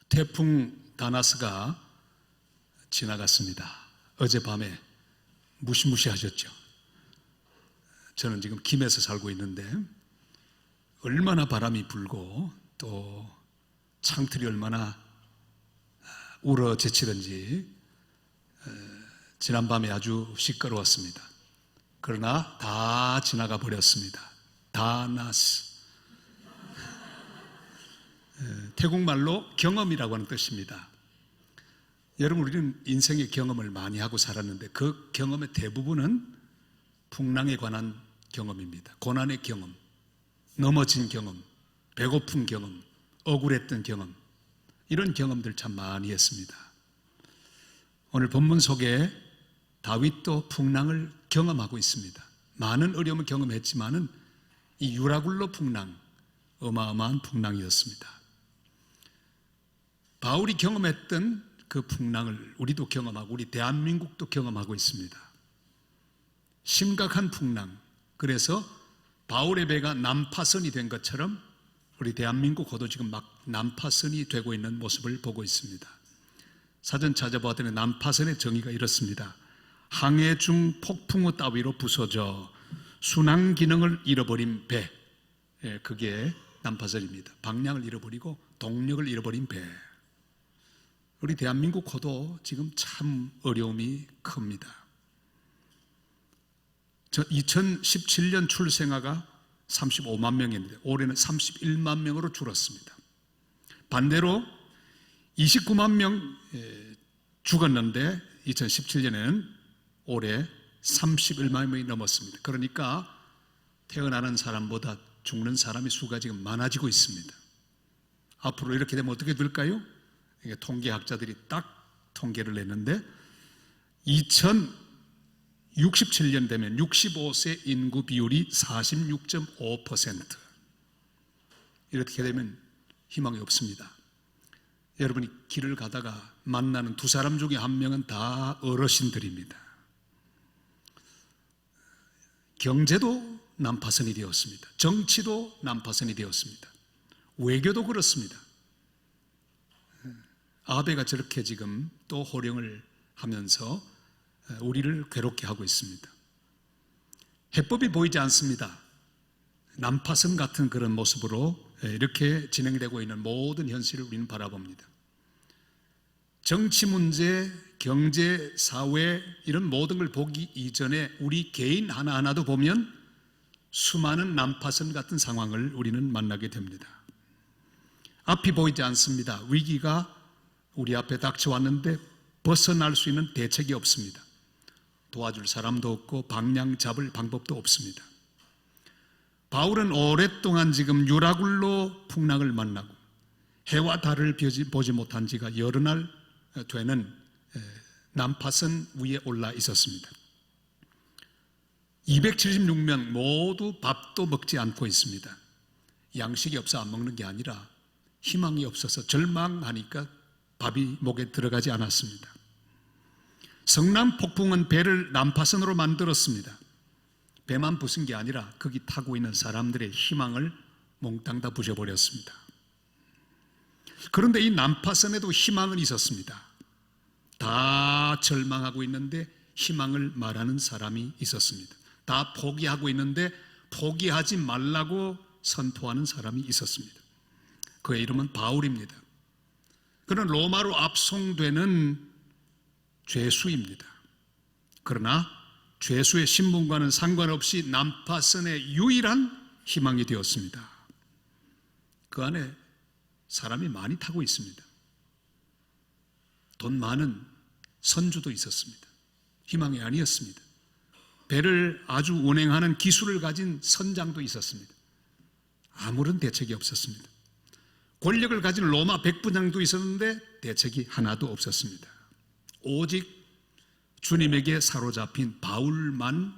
태풍 다나스가 지나갔습니다. 어젯밤에 무시무시하셨죠. 저는 지금 김해에서 살고 있는데 얼마나 바람이 불고 또 창틀이 얼마나 우러제치던지 지난밤에 아주 시끄러웠습니다. 그러나 다 지나가 버렸습니다. 다나스. 태국말로 경험이라고 하는 뜻입니다. 여러분, 우리는 인생의 경험을 많이 하고 살았는데 그 경험의 대부분은 풍랑에 관한 경험입니다. 고난의 경험, 넘어진 경험, 배고픈 경험, 억울했던 경험, 이런 경험들 참 많이 했습니다. 오늘 본문 속에 다윗도 풍랑을 경험하고 있습니다. 많은 어려움을 경험했지만은 이 유라굴로 풍랑, 어마어마한 풍랑이었습니다. 바울이 경험했던 그 풍랑을 우리도 경험하고 우리 대한민국도 경험하고 있습니다. 심각한 풍랑. 그래서 바울의 배가 난파선이 된 것처럼 우리 대한민국도 지금 막 난파선이 되고 있는 모습을 보고 있습니다. 사전 찾아보았더니 난파선의 정의가 이렇습니다. 항해 중 폭풍우 따위로 부서져 순항 기능을 잃어버린 배, 그게 난파선입니다. 방향을 잃어버리고 동력을 잃어버린 배. 우리 대한민국도 지금 참 어려움이 큽니다. 2017년 출생아가 35만 명인데 올해는 31만 명으로 줄었습니다. 반대로 29만 명 죽었는데 2017년에는 올해 31만 명이 넘었습니다. 그러니까 태어나는 사람보다 죽는 사람의 수가 지금 많아지고 있습니다. 앞으로 이렇게 되면 어떻게 될까요? 통계학자들이 딱 통계를 냈는데 2067년 되면 65세 인구 비율이 46.5%. 이렇게 되면 희망이 없습니다. 여러분이 길을 가다가 만나는 두 사람 중에 한 명은 다 어르신들입니다. 경제도 난파선이 되었습니다. 정치도 난파선이 되었습니다. 외교도 그렇습니다. 아베가 저렇게 지금 또 호령을 하면서 우리를 괴롭게 하고 있습니다. 해법이 보이지 않습니다. 난파선 같은 그런 모습으로 이렇게 진행되고 있는 모든 현실을 우리는 바라봅니다. 정치 문제, 경제, 사회 이런 모든 걸 보기 이전에 우리 개인 하나하나도 보면 수많은 난파선 같은 상황을 우리는 만나게 됩니다. 앞이 보이지 않습니다. 위기가 우리 앞에 닥쳐왔는데 벗어날 수 있는 대책이 없습니다. 도와줄 사람도 없고 방향 잡을 방법도 없습니다. 바울은 오랫동안 지금 유라굴로 풍랑을 만나고 해와 달을 보지 못한 지가 여러 날 되는 난파선 위에 올라 있었습니다. 276명 모두 밥도 먹지 않고 있습니다. 양식이 없어 안 먹는 게 아니라 희망이 없어서 절망하니까 밥이 목에 들어가지 않았습니다. 성남 폭풍은 배를 난파선으로 만들었습니다. 배만 부순 게 아니라 거기 타고 있는 사람들의 희망을 몽땅 다 부셔버렸습니다. 그런데 이 난파선에도 희망은 있었습니다. 다 절망하고 있는데 희망을 말하는 사람이 있었습니다. 다 포기하고 있는데 포기하지 말라고 선포하는 사람이 있었습니다. 그의 이름은 바울입니다. 그는 로마로 압송되는 죄수입니다. 그러나 죄수의 신분과는 상관없이 난파선의 유일한 희망이 되었습니다. 그 안에 사람이 많이 타고 있습니다. 돈 많은 선주도 있었습니다. 희망이 아니었습니다. 배를 아주 운행하는 기술을 가진 선장도 있었습니다. 아무런 대책이 없었습니다. 권력을 가진 로마 백부장도 있었는데 대책이 하나도 없었습니다. 오직 주님에게 사로잡힌 바울만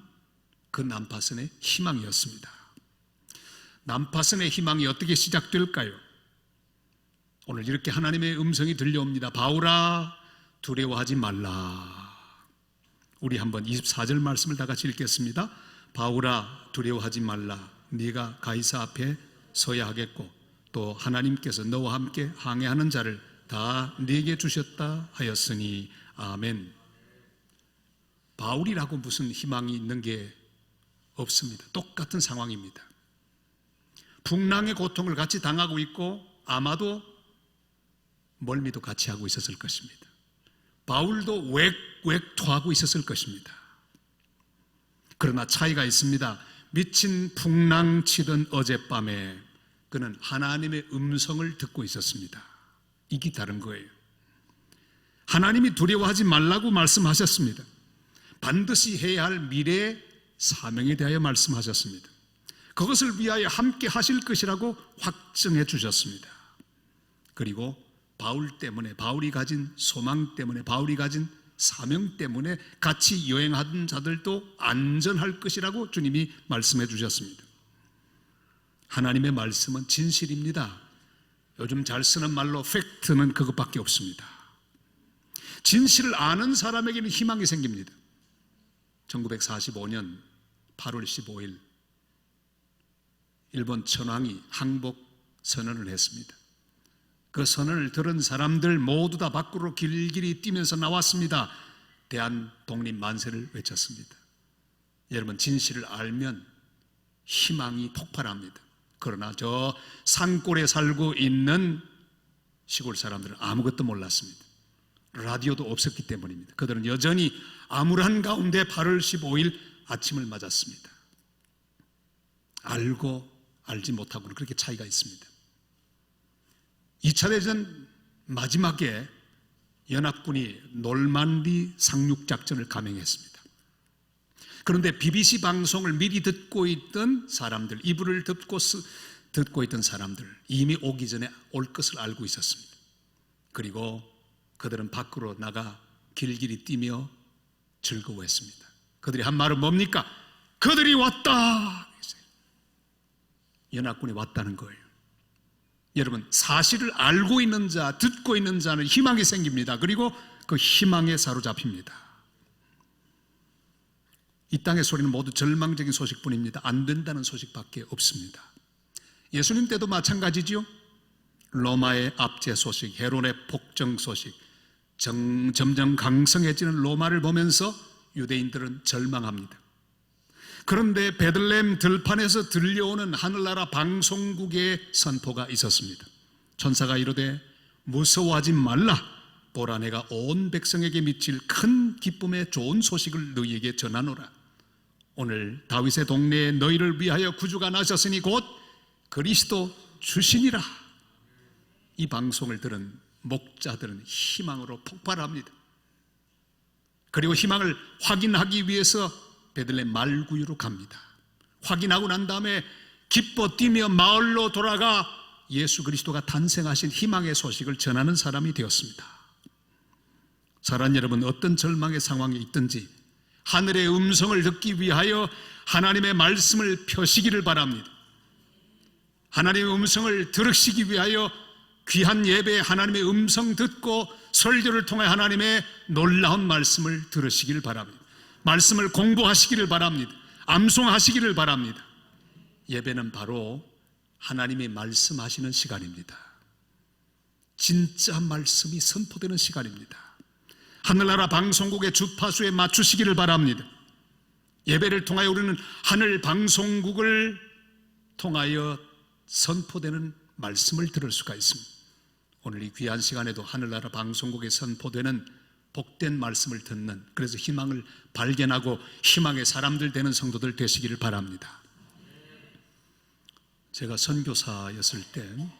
그 난파선의 희망이었습니다. 난파선의 희망이 어떻게 시작될까요? 오늘 이렇게 하나님의 음성이 들려옵니다. 바울아, 두려워하지 말라. 우리 한번 24절 말씀을 다 같이 읽겠습니다. 바울아, 두려워하지 말라. 네가 가이사 앞에 서야 하겠고 또 하나님께서 너와 함께 항해하는 자를 다 네게 주셨다 하였으니 아멘. 바울이라고 무슨 희망이 있는 게 없습니다. 똑같은 상황입니다. 풍랑의 고통을 같이 당하고 있고 아마도 멀미도 같이 하고 있었을 것입니다. 바울도 웩웩 토하고 있었을 것입니다. 그러나 차이가 있습니다. 미친 풍랑 치던 어젯밤에 그는 하나님의 음성을 듣고 있었습니다. 이게 다른 거예요. 하나님이 두려워하지 말라고 말씀하셨습니다. 반드시 해야 할 미래의 사명에 대하여 말씀하셨습니다. 그것을 위하여 함께 하실 것이라고 확증해 주셨습니다. 그리고 바울 때문에, 바울이 가진 소망 때문에, 바울이 가진 사명 때문에 같이 여행하던 자들도 안전할 것이라고 주님이 말씀해 주셨습니다. 하나님의 말씀은 진실입니다. 요즘 잘 쓰는 말로 팩트는 그것밖에 없습니다. 진실을 아는 사람에게는 희망이 생깁니다. 1945년 8월 15일 일본 천황이 항복 선언을 했습니다. 그 선언을 들은 사람들 모두 다 밖으로 길길이 뛰면서 나왔습니다. 대한 독립 만세를 외쳤습니다. 여러분, 진실을 알면 희망이 폭발합니다. 그러나 저 산골에 살고 있는 시골 사람들은 아무것도 몰랐습니다. 라디오도 없었기 때문입니다. 그들은 여전히 암울한 가운데 8월 15일 아침을 맞았습니다. 알고 알지 못하고는 그렇게 차이가 있습니다. 2차 대전 마지막에 연합군이 놀만디 상륙작전을 감행했습니다. 그런데 BBC 방송을 미리 듣고 있던 사람들, 이불을 듣고 있던 사람들, 이미 오기 전에 올 것을 알고 있었습니다. 그리고 그들은 밖으로 나가 길길이 뛰며 즐거워했습니다. 그들이 한 말은 뭡니까? 그들이 왔다! 연합군이 왔다는 거예요. 여러분, 사실을 알고 있는 자, 듣고 있는 자는 희망이 생깁니다. 그리고 그 희망에 사로잡힙니다. 이 땅의 소리는 모두 절망적인 소식뿐입니다. 안 된다는 소식밖에 없습니다. 예수님 때도 마찬가지지요. 로마의 압제 소식, 헤롯의 폭정 소식, 점점 강성해지는 로마를 보면서 유대인들은 절망합니다. 그런데 베들레헴 들판에서 들려오는 하늘나라 방송국의 선포가 있었습니다. 천사가 이르되 무서워하지 말라. 보라, 내가 온 백성에게 미칠 큰 기쁨의 좋은 소식을 너희에게 전하노라. 오늘 다윗의 동네에 너희를 위하여 구주가 나셨으니 곧 그리스도 주시니라. 이 방송을 들은 목자들은 희망으로 폭발합니다. 그리고 희망을 확인하기 위해서 베들레헴 말구유로 갑니다. 확인하고 난 다음에 기뻐 뛰며 마을로 돌아가 예수 그리스도가 탄생하신 희망의 소식을 전하는 사람이 되었습니다. 사랑하는 여러분, 어떤 절망의 상황에 있든지 하늘의 음성을 듣기 위하여 하나님의 말씀을 펴시기를 바랍니다. 하나님의 음성을 들으시기 위하여 귀한 예배에 하나님의 음성 듣고 설교를 통해 하나님의 놀라운 말씀을 들으시기를 바랍니다. 말씀을 공부하시기를 바랍니다. 암송하시기를 바랍니다. 예배는 바로 하나님의 말씀하시는 시간입니다. 진짜 말씀이 선포되는 시간입니다. 하늘나라 방송국의 주파수에 맞추시기를 바랍니다. 예배를 통하여 우리는 하늘 방송국을 통하여 선포되는 말씀을 들을 수가 있습니다. 오늘 이 귀한 시간에도 하늘나라 방송국에 선포되는 복된 말씀을 듣는, 그래서 희망을 발견하고 희망의 사람들 되는 성도들 되시기를 바랍니다. 제가 선교사였을 때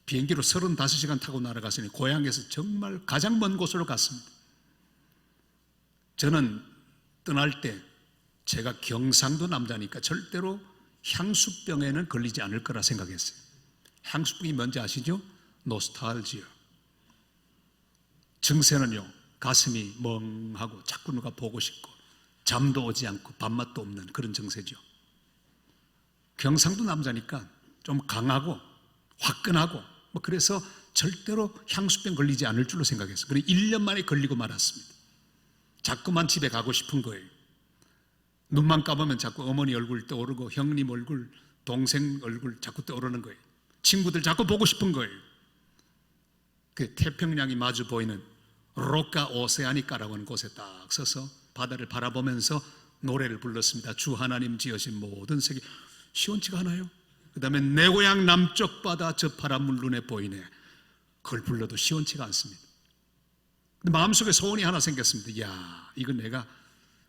비행기로 35시간 타고 날아갔으니 고향에서 정말 가장 먼 곳으로 갔습니다. 저는 떠날 때 제가 경상도 남자니까 절대로 향수병에는 걸리지 않을 거라 생각했어요. 향수병이 뭔지 아시죠? 노스탈지아. 증세는요, 가슴이 멍하고 자꾸 누가 보고 싶고 잠도 오지 않고 밥맛도 없는 그런 증세죠. 경상도 남자니까 좀 강하고 화끈하고 그래서 절대로 향수병 걸리지 않을 줄로 생각했어요. 그래서 1년 만에 걸리고 말았습니다. 자꾸만 집에 가고 싶은 거예요. 눈만 감으면 자꾸 어머니 얼굴 떠오르고 형님 얼굴, 동생 얼굴 자꾸 떠오르는 거예요. 친구들 자꾸 보고 싶은 거예요. 그 태평양이 마주 보이는 로카 오세아니카라고 하는 곳에 딱 서서 바다를 바라보면서 노래를 불렀습니다. 주 하나님 지으신 모든 세계. 시원치가 않아요? 그 다음에 내 고향 남쪽 바다 저 파란 물 눈에 보이네. 그걸 불러도 시원치가 않습니다. 근데 마음속에 소원이 하나 생겼습니다. 이야, 이건 내가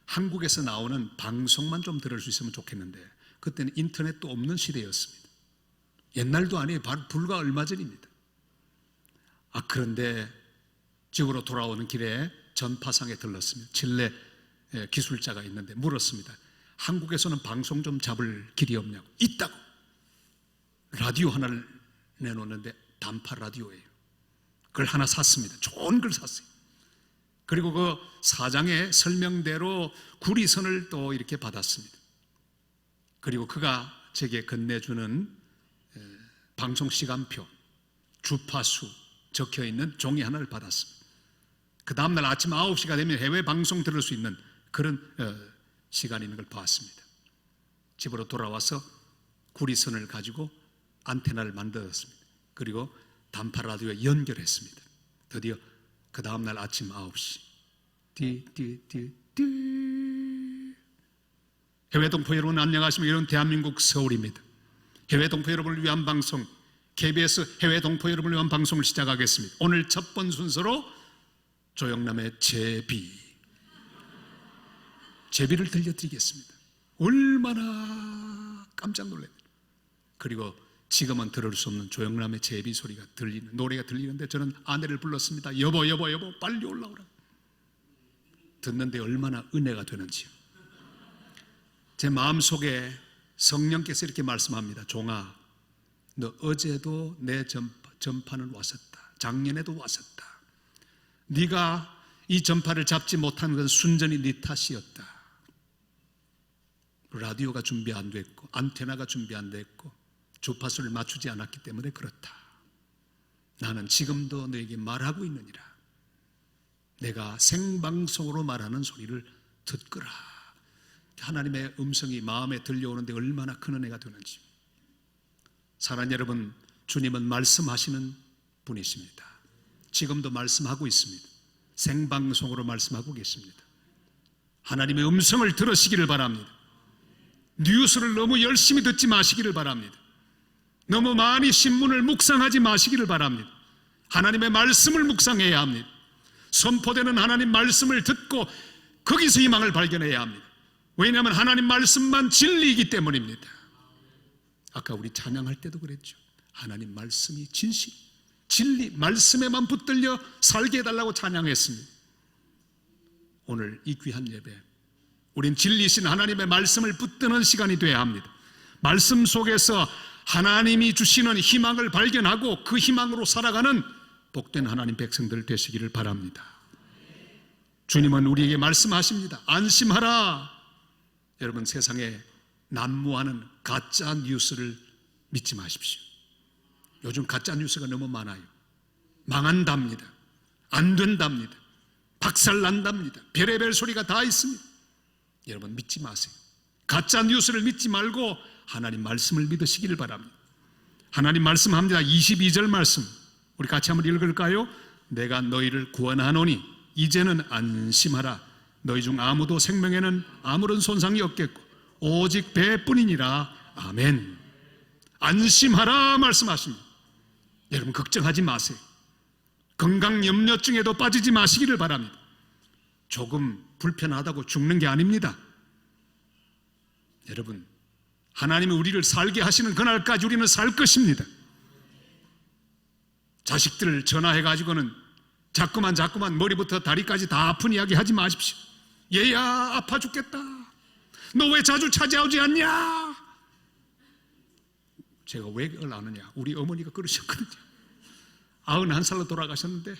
한국에서 나오는 방송만 좀 들을 수 있으면 좋겠는데, 그때는 인터넷도 없는 시대였습니다. 옛날도 아니에요. 불과 얼마 전입니다. 그런데 집으로 돌아오는 길에 전파상에 들렀습니다. 칠레 기술자가 있는데 물었습니다. 한국에서는 방송 좀 잡을 길이 없냐고. 있다고. 라디오 하나를 내놓는데 단파 라디오예요. 그걸 하나 샀습니다. 좋은 걸 샀어요. 그리고 그 사장의 설명대로 구리선을 또 이렇게 받았습니다. 그리고 그가 제게 건네주는 방송 시간표, 주파수 적혀있는 종이 하나를 받았습니다. 그 다음날 아침 9시가 되면 해외 방송 들을 수 있는 그런 시간이 있는 걸 봤습니다. 집으로 돌아와서 구리선을 가지고 안테나를 만들었습니다. 그리고 단파 라디오에 연결했습니다. 드디어 그 다음날 아침 9시 해외 동포 여러분 안녕하십니까? 이런 대한민국 서울입니다. 해외 동포 여러분을 위한 방송, KBS 해외 동포 여러분을 위한 방송을 시작하겠습니다. 오늘 첫 번 순서로 조영남의 제비를 들려드리겠습니다. 얼마나 깜짝 놀랍니다. 그리고 지금은 들을 수 없는 조영남의 제비 소리가 들리는, 노래가 들리는데 저는 아내를 불렀습니다. 여보 빨리 올라오라. 듣는데 얼마나 은혜가 되는지요. 제 마음속에 성령께서 이렇게 말씀합니다. 종아, 너 어제도 내 전파는 왔었다. 작년에도 왔었다. 네가 이 전파를 잡지 못한 건 순전히 네 탓이었다. 라디오가 준비 안 됐고 안테나가 준비 안 됐고 주파수를 맞추지 않았기 때문에 그렇다. 나는 지금도 너에게 말하고 있느니라. 내가 생방송으로 말하는 소리를 듣거라. 하나님의 음성이 마음에 들려오는데 얼마나 큰 은혜가 되는지. 사랑하는 여러분, 주님은 말씀하시는 분이십니다. 지금도 말씀하고 있습니다. 생방송으로 말씀하고 계십니다. 하나님의 음성을 들으시기를 바랍니다. 뉴스를 너무 열심히 듣지 마시기를 바랍니다. 너무 많이 신문을 묵상하지 마시기를 바랍니다. 하나님의 말씀을 묵상해야 합니다. 선포되는 하나님 말씀을 듣고 거기서 희망을 발견해야 합니다. 왜냐하면 하나님 말씀만 진리이기 때문입니다. 아까 우리 찬양할 때도 그랬죠. 하나님 말씀이 진실, 진리, 말씀에만 붙들려 살게 해달라고 찬양했습니다. 오늘 이 귀한 예배, 우린 진리이신 하나님의 말씀을 붙드는 시간이 되어야 합니다. 말씀 속에서 하나님이 주시는 희망을 발견하고 그 희망으로 살아가는 복된 하나님 백성들 되시기를 바랍니다. 주님은 우리에게 말씀하십니다. 안심하라. 여러분, 세상에 난무하는 가짜 뉴스를 믿지 마십시오. 요즘 가짜 뉴스가 너무 많아요. 망한답니다. 안 된답니다. 박살난답니다. 별의별 소리가 다 있습니다. 여러분, 믿지 마세요. 가짜 뉴스를 믿지 말고 하나님 말씀을 믿으시기를 바랍니다. 하나님 말씀합니다. 22절 말씀 우리 같이 한번 읽을까요? 내가 너희를 구원하노니 이제는 안심하라. 너희 중 아무도 생명에는 아무런 손상이 없겠고 오직 배뿐이니라. 아멘. 안심하라 말씀하십니다. 여러분, 걱정하지 마세요. 건강 염려증에도 빠지지 마시기를 바랍니다. 조금 불편하다고 죽는 게 아닙니다. 여러분, 하나님이 우리를 살게 하시는 그날까지 우리는 살 것입니다. 자식들 전화해가지고는 자꾸만 머리부터 다리까지 다 아픈 이야기 하지 마십시오. 얘야 아파 죽겠다. 너 왜 자주 찾아오지 않냐? 제가 왜 그걸 아느냐? 우리 어머니가 그러셨거든요. 91살로 돌아가셨는데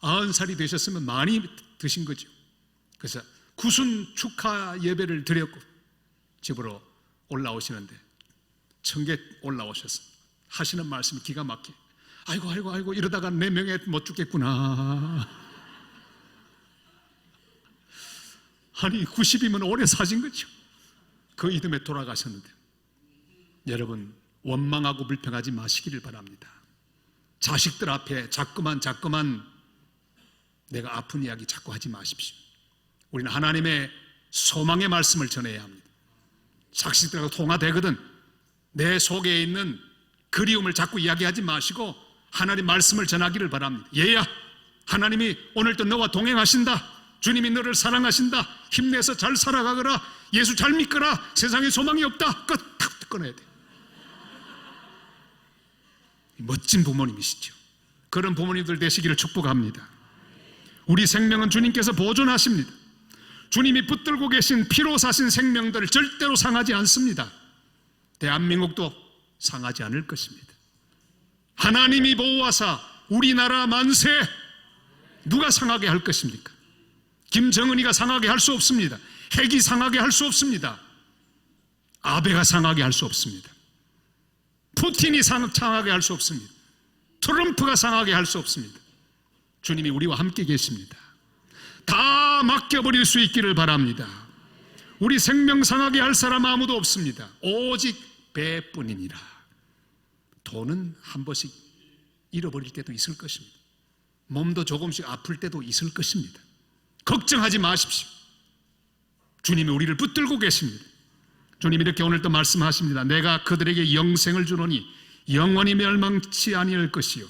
90살이 되셨으면 많이 드신 거죠. 그래서 구순 축하 예배를 드렸고 집으로 올라오시는데 청계 올라오셔서 하시는 말씀이 기가 막혀. 아이고 이러다가 내 명예 못 죽겠구나. 아니 90이면 오래 사신 거죠. 그 이듬해 돌아가셨는데 여러분, 원망하고 불평하지 마시기를 바랍니다. 자식들 앞에 자꾸만 내가 아픈 이야기 자꾸 하지 마십시오. 우리는 하나님의 소망의 말씀을 전해야 합니다. 자식들하고 통화되거든 내 속에 있는 그리움을 자꾸 이야기하지 마시고 하나님 말씀을 전하기를 바랍니다. 얘야, 하나님이 오늘도 너와 동행하신다. 주님이 너를 사랑하신다. 힘내서 잘 살아가거라. 예수 잘 믿거라. 세상에 소망이 없다. 탁 꺼내야 돼. 멋진 부모님이시죠. 그런 부모님들 되시기를 축복합니다. 우리 생명은 주님께서 보존하십니다. 주님이 붙들고 계신 피로 사신 생명들을 절대로 상하지 않습니다. 대한민국도 상하지 않을 것입니다. 하나님이 보호하사 우리나라 만세, 누가 상하게 할 것입니까? 김정은이가 상하게 할 수 없습니다. 핵이 상하게 할 수 없습니다. 아베가 상하게 할 수 없습니다. 푸틴이 상하게 할 수 없습니다. 트럼프가 상하게 할 수 없습니다. 주님이 우리와 함께 계십니다. 다 맡겨버릴 수 있기를 바랍니다. 우리 생명 상하게 할 사람 아무도 없습니다. 오직 배뿐이니라. 돈은 한 번씩 잃어버릴 때도 있을 것입니다. 몸도 조금씩 아플 때도 있을 것입니다. 걱정하지 마십시오. 주님이 우리를 붙들고 계십니다. 주님이 이렇게 오늘 또 말씀하십니다. 내가 그들에게 영생을 주노니 영원히 멸망치 아니할 것이요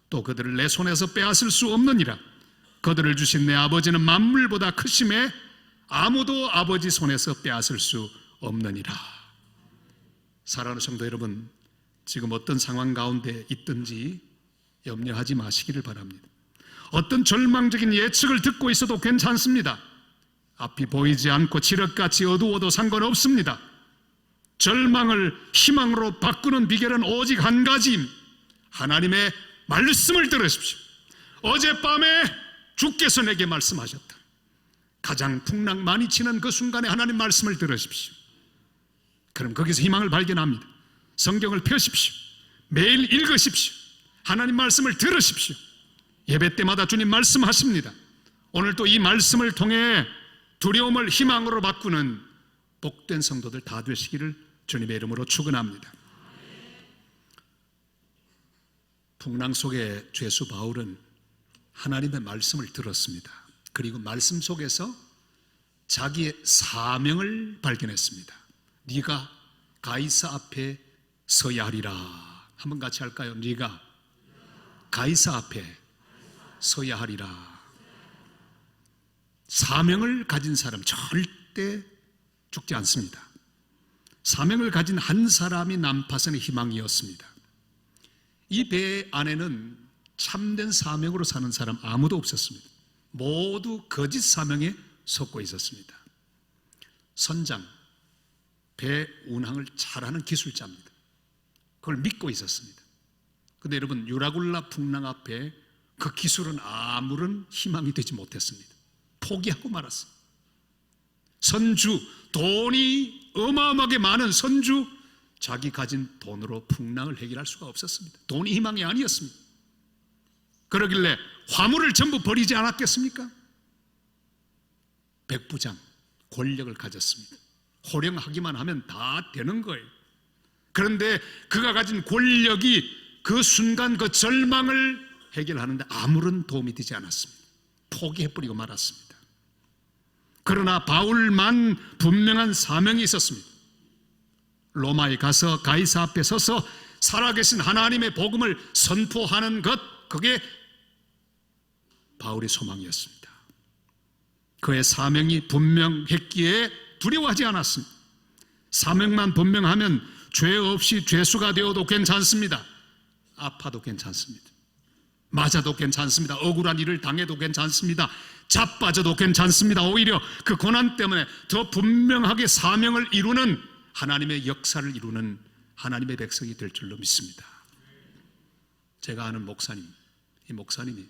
또 그들을 내 손에서 빼앗을 수 없느니라. 그들을 주신 내 아버지는 만물보다 크심에 아무도 아버지 손에서 빼앗을 수 없느니라. 사랑하는 성도 여러분, 지금 어떤 상황 가운데 있든지 염려하지 마시기를 바랍니다. 어떤 절망적인 예측을 듣고 있어도 괜찮습니다. 앞이 보이지 않고 지륵같이 어두워도 상관없습니다. 절망을 희망으로 바꾸는 비결은 오직 한 가지입니다. 하나님의 말씀을 들으십시오. 어젯밤에 주께서 내게 말씀하셨다. 가장 풍랑 많이 치는 그 순간에 하나님 말씀을 들으십시오. 그럼 거기서 희망을 발견합니다. 성경을 펴십시오. 매일 읽으십시오. 하나님 말씀을 들으십시오. 예배 때마다 주님 말씀하십니다. 오늘 또 이 말씀을 통해 두려움을 희망으로 바꾸는 복된 성도들 다 되시기를 주님의 이름으로 축원합니다. 풍랑 속에 죄수 바울은 하나님의 말씀을 들었습니다. 그리고 말씀 속에서 자기의 사명을 발견했습니다. 네가 가이사 앞에 서야 하리라. 한번 같이 할까요? 네가 가이사 앞에 서야 하리라. 사명을 가진 사람 절대 죽지 않습니다. 사명을 가진 한 사람이 난파선의 희망이었습니다. 이 배 안에는 참된 사명으로 사는 사람 아무도 없었습니다. 모두 거짓 사명에 속고 있었습니다. 선장, 배 운항을 잘하는 기술자입니다. 그걸 믿고 있었습니다. 그런데 여러분, 유라굴라 풍랑 앞에 그 기술은 아무런 희망이 되지 못했습니다. 포기하고 말았습니다. 선주, 돈이 어마어마하게 많은 선주, 자기 가진 돈으로 풍랑을 해결할 수가 없었습니다. 돈이 희망이 아니었습니다. 그러길래 화물을 전부 버리지 않았겠습니까? 백부장, 권력을 가졌습니다. 호령하기만 하면 다 되는 거예요. 그런데 그가 가진 권력이 그 순간 그 절망을 해결하는데 아무런 도움이 되지 않았습니다. 포기해버리고 말았습니다. 그러나 바울만 분명한 사명이 있었습니다. 로마에 가서 가이사 앞에 서서 살아계신 하나님의 복음을 선포하는 것, 그게 바울의 소망이었습니다. 그의 사명이 분명했기에 두려워하지 않았습니다. 사명만 분명하면 죄 없이 죄수가 되어도 괜찮습니다. 아파도 괜찮습니다. 맞아도 괜찮습니다. 억울한 일을 당해도 괜찮습니다. 자빠져도 괜찮습니다. 오히려 그 고난 때문에 더 분명하게 사명을 이루는 하나님의 역사를 이루는 하나님의 백성이 될 줄로 믿습니다. 제가 아는 목사님, 이 목사님이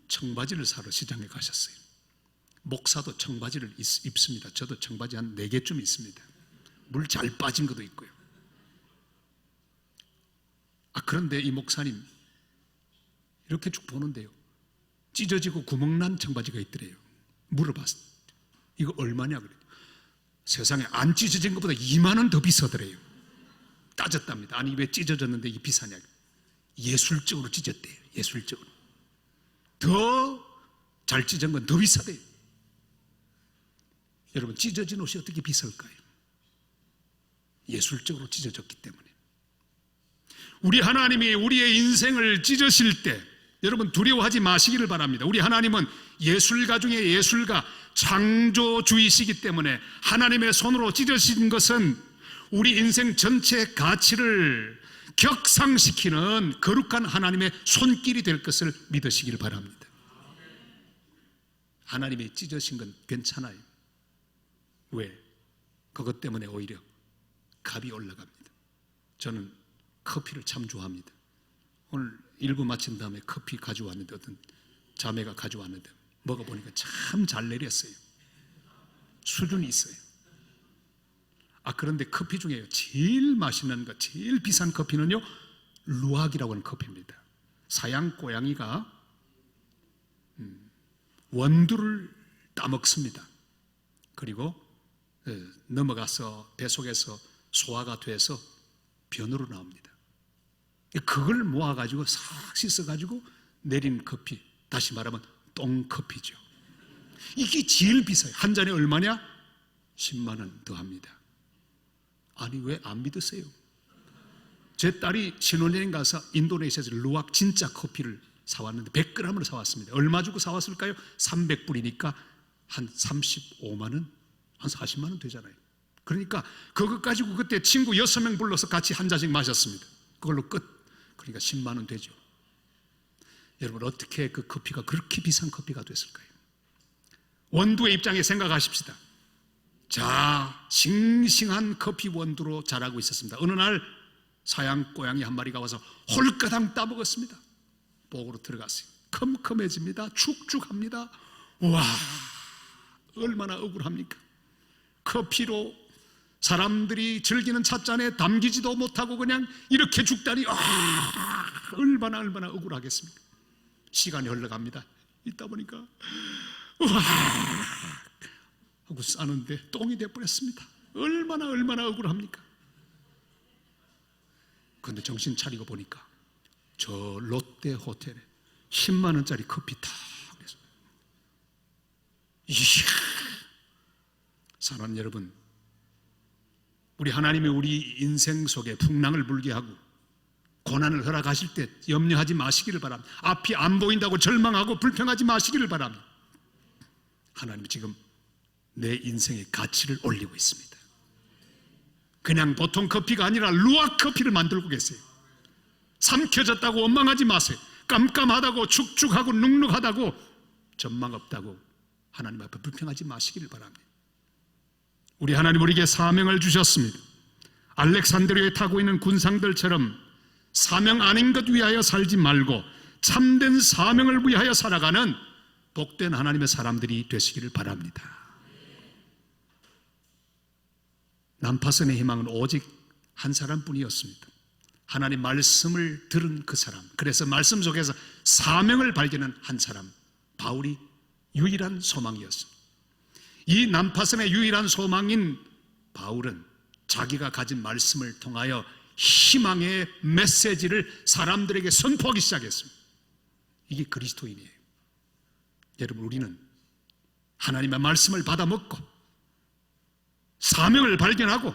청바지를 사러 시장에 가셨어요. 목사도 청바지를 입습니다. 저도 청바지 한 4개쯤 있습니다. 물 잘 빠진 것도 있고요. 그런데 이 목사님 이렇게 쭉 보는데요, 찢어지고 구멍난 청바지가 있더래요. 물어봤어요. 이거 얼마냐 그래요. 세상에 안 찢어진 것보다 2만 원 더 비싸더래요. 따졌답니다. 아니 왜 찢어졌는데 이게 비싸냐. 예술적으로 찢었대요. 예술적으로. 더 잘 찢은 건 더 비싸대요. 여러분, 찢어진 옷이 어떻게 비쌀까요? 예술적으로 찢어졌기 때문에. 우리 하나님이 우리의 인생을 찢으실 때 여러분 두려워하지 마시기를 바랍니다. 우리 하나님은 예술가 중에 예술가, 창조주이시기 때문에 하나님의 손으로 찢어진 것은 우리 인생 전체의 가치를 격상시키는 거룩한 하나님의 손길이 될 것을 믿으시기를 바랍니다. 하나님이 찢으신 건 괜찮아요. 왜? 그것 때문에 오히려 값이 올라갑니다. 저는 커피를 참 좋아합니다. 오늘 일부 마친 다음에 커피 가져왔는데 어떤 자매가 가져왔는데 먹어보니까 참 잘 내렸어요. 수준이 있어요. 그런데 커피 중에 제일 맛있는 것, 제일 비싼 커피는요, 루악이라고 하는 커피입니다. 사양 고양이가 원두를 따먹습니다. 그리고 넘어가서 배 속에서 소화가 돼서 변으로 나옵니다. 그걸 모아가지고 싹 씻어가지고 내린 커피, 다시 말하면 똥커피죠. 이게 제일 비싸요. 한 잔에 얼마냐? 10만 원 더 합니다. 아니, 왜 안 믿으세요? 제 딸이 신혼여행 가서 인도네시아에서 루악 진짜 커피를 사왔는데 100g을 사왔습니다. 얼마 주고 사왔을까요? 300불이니까 한 35만 원? 한 40만 원 되잖아요. 그러니까 그것 가지고 그때 친구 6명 불러서 같이 한 잔씩 마셨습니다. 그걸로 끝. 그러니까 10만 원 되죠. 여러분, 어떻게 그 커피가 그렇게 비싼 커피가 됐을까요? 원두의 입장에 생각하십시다. 자, 싱싱한 커피 원두로 자라고 있었습니다. 어느 날 사양 고양이 한 마리가 와서 홀가당 따먹었습니다. 복으로 들어갔어요. 컴컴해집니다. 축축합니다. 와, 얼마나 억울합니까? 커피로 사람들이 즐기는 찻잔에 담기지도 못하고 그냥 이렇게 죽다니, 얼마나 억울하겠습니까? 시간이 흘러갑니다. 있다 보니까 와 하고 싸는데 똥이 돼버렸습니다. 얼마나 억울합니까? 그런데 정신 차리고 보니까 저 롯데 호텔에 10만 원짜리 커피 다 그래서, 이야, 사랑하는 여러분, 우리 하나님이 우리 인생 속에 풍랑을 불게 하고 고난을 허락하실 때 염려하지 마시기를 바랍니다. 앞이 안 보인다고 절망하고 불평하지 마시기를 바랍니다. 하나님이 지금 내 인생의 가치를 올리고 있습니다. 그냥 보통 커피가 아니라 루악 커피를 만들고 계세요. 삼켜졌다고 원망하지 마세요. 깜깜하다고 축축하고 눅눅하다고 전망 없다고 하나님 앞에 불평하지 마시기를 바랍니다. 우리 하나님 우리에게 사명을 주셨습니다. 알렉산드리아에 타고 있는 군상들처럼 사명 아닌 것 위하여 살지 말고 참된 사명을 위하여 살아가는 복된 하나님의 사람들이 되시기를 바랍니다. 난파선의 희망은 오직 한 사람뿐이었습니다. 하나님 말씀을 들은 그 사람, 그래서 말씀 속에서 사명을 발견한 한 사람, 바울이 유일한 소망이었습니다. 이 난파선의 유일한 소망인 바울은 자기가 가진 말씀을 통하여 희망의 메시지를 사람들에게 선포하기 시작했습니다. 이게 그리스도인이에요. 여러분, 우리는 하나님의 말씀을 받아 먹고 사명을 발견하고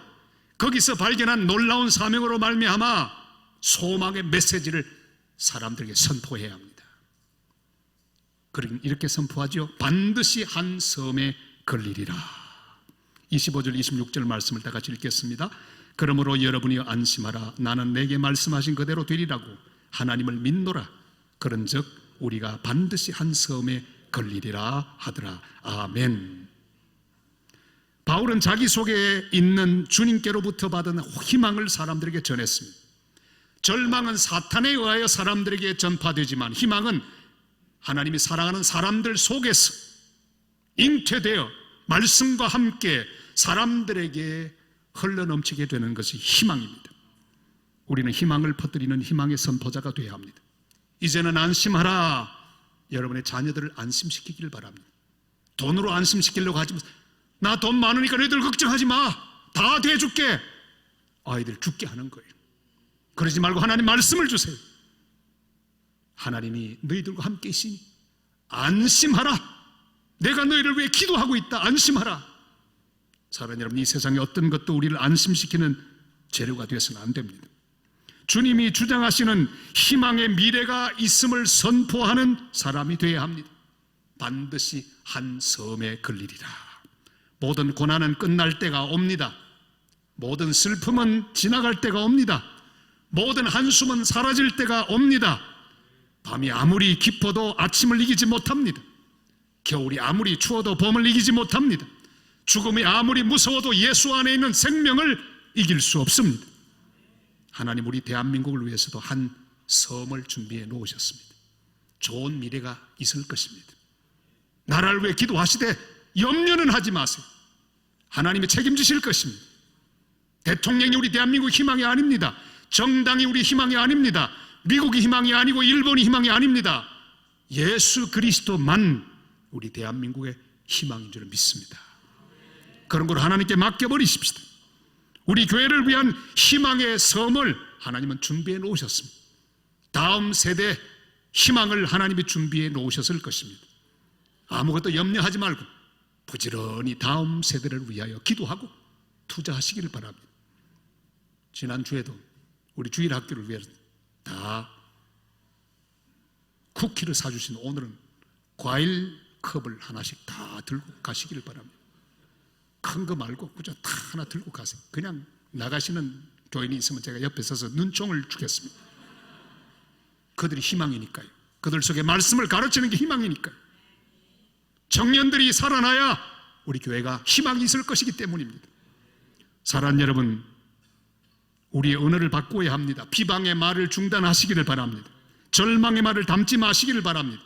거기서 발견한 놀라운 사명으로 말미암아 소망의 메시지를 사람들에게 선포해야 합니다. 그럼 이렇게 선포하죠. 반드시 한 섬에 걸리리라. 25절 26절 말씀을 다 같이 읽겠습니다. 그러므로 여러분이 안심하라. 나는 내게 말씀하신 그대로 되리라고 하나님을 믿노라. 그런즉 우리가 반드시 한 섬에 걸리리라 하더라. 아멘. 바울은 자기 속에 있는 주님께로부터 받은 희망을 사람들에게 전했습니다. 절망은 사탄에 의하여 사람들에게 전파되지만 희망은 하나님이 사랑하는 사람들 속에서 잉태되어 말씀과 함께 사람들에게 흘러넘치게 되는 것이 희망입니다. 우리는 희망을 퍼뜨리는 희망의 선포자가 되어야 합니다. 이제는 안심하라. 여러분의 자녀들을 안심시키기를 바랍니다. 돈으로 안심시키려고 하지 마세요. 나 돈 많으니까 너희들 걱정하지 마. 다 대줄게. 아이들 죽게 하는 거예요. 그러지 말고 하나님 말씀을 주세요. 하나님이 너희들과 함께 있으니 안심하라. 내가 너희를 위해 기도하고 있다. 안심하라. 사랑하는 여러분, 이 세상에 어떤 것도 우리를 안심시키는 재료가 되어서는 안 됩니다. 주님이 주장하시는 희망의 미래가 있음을 선포하는 사람이 되어야 합니다. 반드시 한 섬에 걸리리라. 모든 고난은 끝날 때가 옵니다. 모든 슬픔은 지나갈 때가 옵니다. 모든 한숨은 사라질 때가 옵니다. 밤이 아무리 깊어도 아침을 이기지 못합니다. 겨울이 아무리 추워도 봄을 이기지 못합니다. 죽음이 아무리 무서워도 예수 안에 있는 생명을 이길 수 없습니다. 하나님 우리 대한민국을 위해서도 한 섬을 준비해 놓으셨습니다. 좋은 미래가 있을 것입니다. 나라를 위해 기도하시되 염려는 하지 마세요. 하나님이 책임지실 것입니다. 대통령이 우리 대한민국 희망이 아닙니다. 정당이 우리 희망이 아닙니다. 미국이 희망이 아니고 일본이 희망이 아닙니다. 예수 그리스도만 우리 대한민국의 희망인 줄 믿습니다. 그런 걸 하나님께 맡겨버리십시다. 우리 교회를 위한 희망의 섬을 하나님은 준비해 놓으셨습니다. 다음 세대 희망을 하나님이 준비해 놓으셨을 것입니다. 아무것도 염려하지 말고 부지런히 다음 세대를 위하여 기도하고 투자하시기를 바랍니다. 지난주에도 우리 주일학교를 위해서 다 쿠키를 사주신 오늘은 과일 컵을 하나씩 다 들고 가시기를 바랍니다. 큰 거 말고 그저 다 하나 들고 가세요. 그냥 나가시는 교인이 있으면 제가 옆에 서서 눈총을 주겠습니다. 그들이 희망이니까요. 그들 속에 말씀을 가르치는 게 희망이니까요. 청년들이 살아나야 우리 교회가 희망이 있을 것이기 때문입니다. 사랑하는 여러분, 우리의 언어를 바꿔야 합니다. 비방의 말을 중단하시기를 바랍니다. 절망의 말을 담지 마시기를 바랍니다.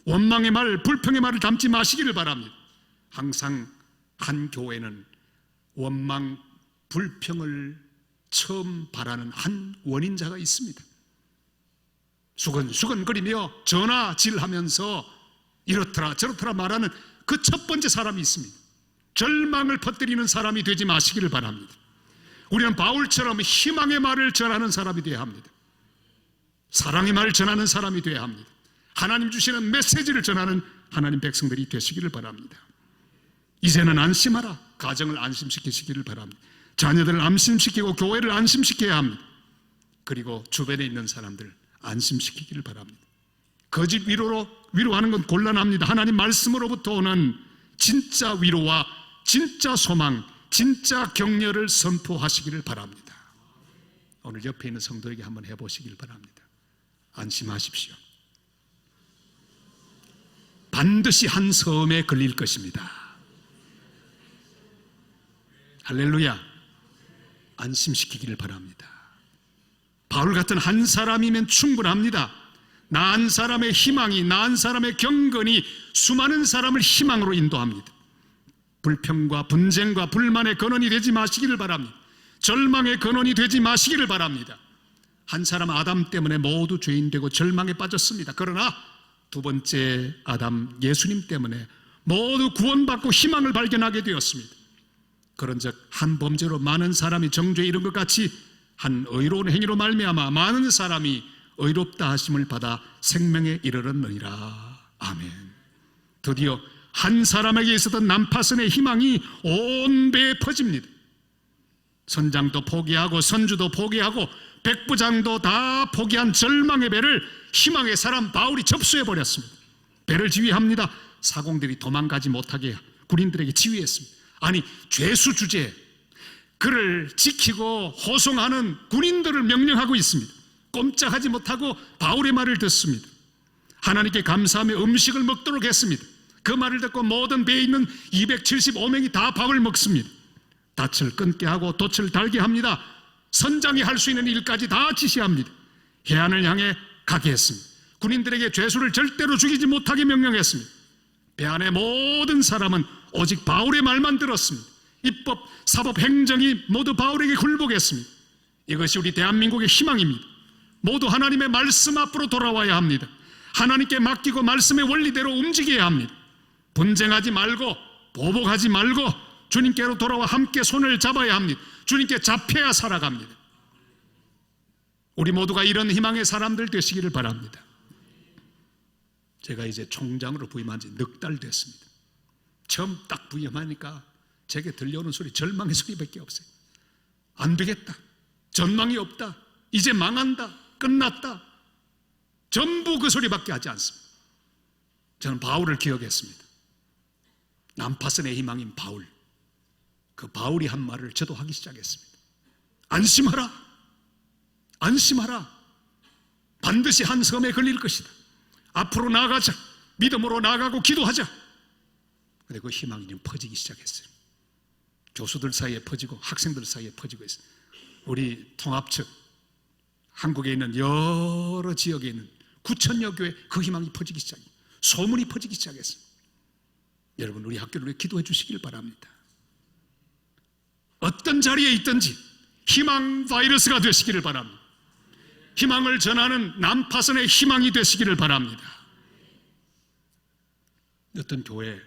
원망의 말, 불평의 말을 담지 마시기를 바랍니다. 항상 한 교회는 원망, 불평을 처음 바라는 한 원인자가 있습니다. 수근수근거리며 전화질하면서 이렇더라 저렇더라 말하는 그 첫 번째 사람이 있습니다. 절망을 퍼뜨리는 사람이 되지 마시기를 바랍니다. 우리는 바울처럼 희망의 말을 전하는 사람이 되어야 합니다. 사랑의 말을 전하는 사람이 되어야 합니다. 하나님 주시는 메시지를 전하는 하나님 백성들이 되시기를 바랍니다. 이제는 안심하라. 가정을 안심시키시기를 바랍니다. 자녀들을 안심시키고 교회를 안심시켜야 합니다. 그리고 주변에 있는 사람들 안심시키기를 바랍니다. 거짓 위로로 위로하는 건 곤란합니다. 하나님 말씀으로부터 오는 진짜 위로와 진짜 소망, 진짜 격려를 선포하시기를 바랍니다. 오늘 옆에 있는 성도에게 한번 해보시길 바랍니다. 안심하십시오. 반드시 한 섬에 걸릴 것입니다. 할렐루야. 안심시키기를 바랍니다. 바울 같은 한 사람이면 충분합니다. 나 한 사람의 희망이, 나 한 사람의 경건이 수많은 사람을 희망으로 인도합니다. 불평과 분쟁과 불만의 근원이 되지 마시기를 바랍니다. 절망의 근원이 되지 마시기를 바랍니다. 한 사람 아담 때문에 모두 죄인 되고 절망에 빠졌습니다. 그러나 두 번째 아담 예수님 때문에 모두 구원받고 희망을 발견하게 되었습니다. 그런즉 한 범죄로 많은 사람이 정죄에 이른 것 같이 한 의로운 행위로 말미암아 많은 사람이 의롭다 하심을 받아 생명에 이르렀느니라. 아멘. 드디어 한 사람에게 있었던 난파선의 희망이 온 배에 퍼집니다. 선장도 포기하고 선주도 포기하고 백부장도 다 포기한 절망의 배를 희망의 사람 바울이 접수해버렸습니다. 배를 지휘합니다. 사공들이 도망가지 못하게 군인들에게 지휘했습니다. 아니, 죄수 주제, 그를 지키고 호송하는 군인들을 명령하고 있습니다. 꼼짝하지 못하고 바울의 말을 듣습니다. 하나님께 감사하며 음식을 먹도록 했습니다. 그 말을 듣고 모든 배에 있는 275명이 다 밥을 먹습니다. 닻을 끊게 하고 돛을 달게 합니다. 선장이 할 수 있는 일까지 다 지시합니다. 해안을 향해 가게 했습니다. 군인들에게 죄수를 절대로 죽이지 못하게 명령했습니다. 배 안의 모든 사람은 오직 바울의 말만 들었습니다. 입법, 사법, 행정이 모두 바울에게 굴복했습니다. 이것이 우리 대한민국의 희망입니다. 모두 하나님의 말씀 앞으로 돌아와야 합니다. 하나님께 맡기고 말씀의 원리대로 움직여야 합니다. 분쟁하지 말고 보복하지 말고 주님께로 돌아와 함께 손을 잡아야 합니다. 주님께 잡혀야 살아갑니다. 우리 모두가 이런 희망의 사람들 되시기를 바랍니다. 제가 이제 총장으로 부임한 지 넉 달 됐습니다. 처음 딱 부임하니까 제게 들려오는 소리 절망의 소리밖에 없어요. 안 되겠다, 전망이 없다, 이제 망한다, 끝났다, 전부 그 소리밖에 하지 않습니다. 저는 바울을 기억했습니다. 난파선의 희망인 바울, 그 바울이 한 말을 저도 하기 시작했습니다. 안심하라, 안심하라, 반드시 한 섬에 걸릴 것이다. 앞으로 나아가자, 믿음으로 나아가고 기도하자. 근데 그 희망이 좀 퍼지기 시작했어요. 교수들 사이에 퍼지고 학생들 사이에 퍼지고 있어요. 우리 통합측, 한국에 있는 여러 지역에 있는 9,000여 교회, 그 희망이 퍼지기 시작해요. 소문이 퍼지기 시작했어요. 여러분, 우리 학교를 위해 기도해 주시길 바랍니다. 어떤 자리에 있든지 희망 바이러스가 되시기를 바랍니다. 희망을 전하는 난파선의 희망이 되시기를 바랍니다. 어떤 교회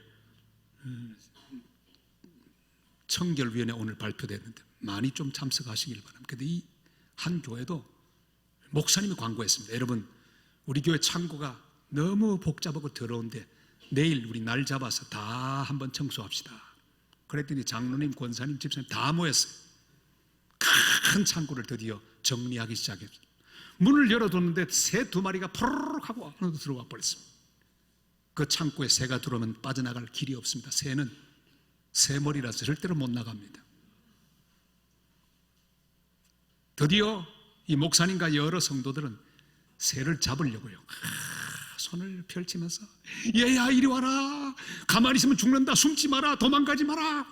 청결위원회 오늘 발표됐는데 많이 좀 참석하시길 바랍니다. 그런데 이 한 교회도 목사님이 광고했습니다. 여러분, 우리 교회 창고가 너무 복잡하고 더러운데 내일 우리 날 잡아서 다 한번 청소합시다. 그랬더니 장로님, 권사님, 집사님 다 모였어요. 큰 창고를 드디어 정리하기 시작했어요. 문을 열어뒀는데 새 2마리가 포로록 하고 안으로 들어와 버렸습니다. 그 창고에 새가 들어오면 빠져나갈 길이 없습니다. 새는 새머리라서 절대로 못 나갑니다. 드디어 이 목사님과 여러 성도들은 새를 잡으려고요, 손을 펼치면서 얘야 이리 와라, 가만히 있으면 죽는다, 숨지 마라, 도망가지 마라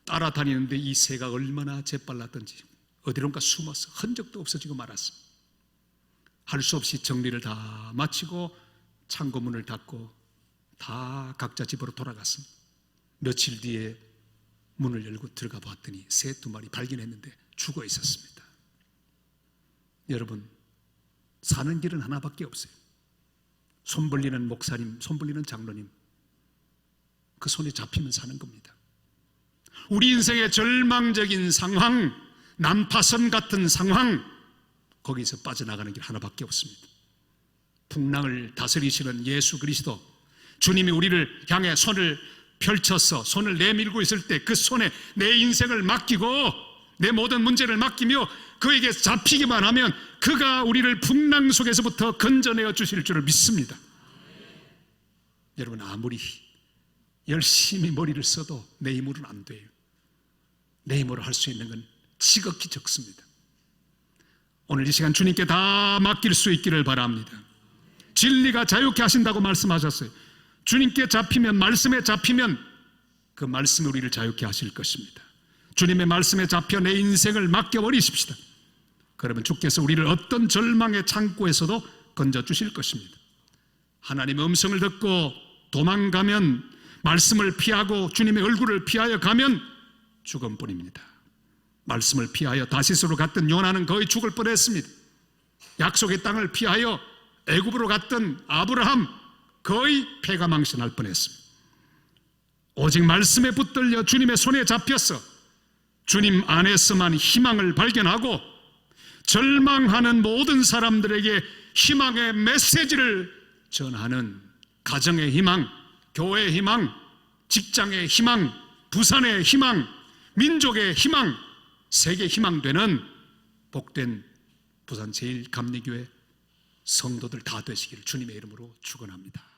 따라다니는데 이 새가 얼마나 재빨랐던지 어디론가 숨어서 흔적도 없어지고 말았습니다. 할 수 없이 정리를 다 마치고 창고문을 닫고 다 각자 집으로 돌아갔습니다. 며칠 뒤에 문을 열고 들어가 봤더니 새 2마리 발견했는데 죽어 있었습니다. 여러분, 사는 길은 하나밖에 없어요. 손 벌리는 목사님, 손 벌리는 장로님, 그 손에 잡히면 사는 겁니다. 우리 인생의 절망적인 상황, 난파선 같은 상황, 거기서 빠져나가는 길 하나밖에 없습니다. 풍랑을 다스리시는 예수 그리스도, 주님이 우리를 향해 손을 펼쳐서 손을 내밀고 있을 때 그 손에 내 인생을 맡기고 내 모든 문제를 맡기며 그에게 잡히기만 하면 그가 우리를 풍랑 속에서부터 건져내어 주실 줄을 믿습니다. 여러분, 아무리 열심히 머리를 써도 내 힘으로는 안 돼요. 내 힘으로 할 수 있는 건 지극히 적습니다. 오늘 이 시간 주님께 다 맡길 수 있기를 바랍니다. 진리가 자유케 하신다고 말씀하셨어요. 주님께 잡히면, 말씀에 잡히면 그 말씀이 우리를 자유케 하실 것입니다. 주님의 말씀에 잡혀 내 인생을 맡겨버리십시다. 그러면 주께서 우리를 어떤 절망의 창고에서도 건져주실 것입니다. 하나님의 음성을 듣고 도망가면, 말씀을 피하고 주님의 얼굴을 피하여 가면 죽음뿐입니다. 말씀을 피하여 다시스로 갔던 요나는 거의 죽을 뻔했습니다. 약속의 땅을 피하여 애굽으로 갔던 아브라함 거의 패가망신할 뻔했습니다. 오직 말씀에 붙들려 주님의 손에 잡혀서 주님 안에서만 희망을 발견하고 절망하는 모든 사람들에게 희망의 메시지를 전하는 가정의 희망, 교회의 희망, 직장의 희망, 부산의 희망, 민족의 희망, 세계 희망 되는 복된 부산 제1감리교회 성도들 다 되시기를 주님의 이름으로 축원합니다.